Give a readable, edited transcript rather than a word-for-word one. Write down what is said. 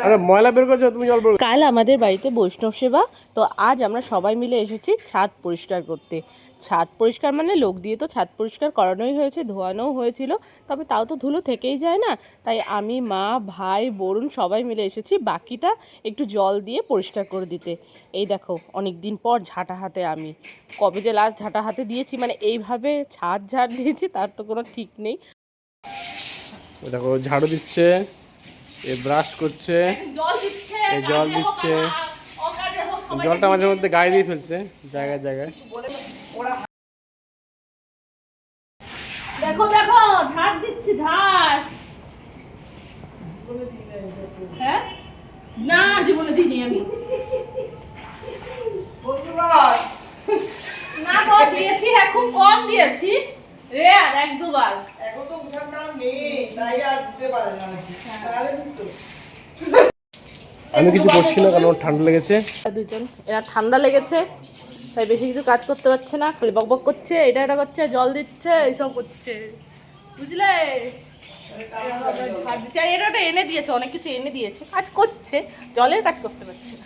আরে ময়লা বের করছো তুমি, জল বের। কাল আমাদের বাড়িতে বৈষ্ণব সেবা, তো আজ আমরা সবাই মিলে এসেছি ছাদ পরিষ্কার করতে। ছাদ পরিষ্কার মানে লোক দিয়ে তো ছাদ পরিষ্কার করানোই হয়েছে, ধোয়ানোও হয়েছিল, তবে তাও তো ধুলো থেকেই যায় না। তাই আমি, মা, ভাই, বরুণ সবাই মিলে এসেছি বাকিটা একটু জল দিয়ে পরিষ্কার করে দিতে। এই দেখো অনেক দিন পর ঝাঁটা হাতে আমি, কবে যে লাস্ট ঝাঁটা হাতে দিয়েছি, মানে এইভাবে ছাদ ঝাড় দিয়েছি তার তো কোনো ঠিক নেই। দেখো ঝাড়ু দিচ্ছে, এ ব্রাশ করছে, এ জল দিচ্ছে, জলটা মাঝে মধ্যে গায়ে দিয়ে ফেলছে জায়গায় জায়গায়। দেখো দেখো ঝাড় দিচ্ছি, ঝাড়। হ্যাঁ না, জীবনে দিইনি আমি। না তো দিয়েছি, হ্যাঁ খুব কম দিয়েছি রে, আর এক দুবার। এখন তো উঠার নাম নেই, তাই আর দিতে পারে না নাকি? তাহলে কিন্তু আমি কিছু করছি না কারণ ঠান্ডা লেগেছে। দুজন এরা ঠান্ডা লেগেছে তাই বেশি কিছু কাজ করতে পারছে না, খালি বকবক করছে, এটা করছে, জল দিচ্ছে, এইসব করছে, বুঝলে। এটা এনে দিয়েছে, অনেক কিছু এনে দিয়েছে, কাজ করছে, জলের কাজ করতে পারছে না।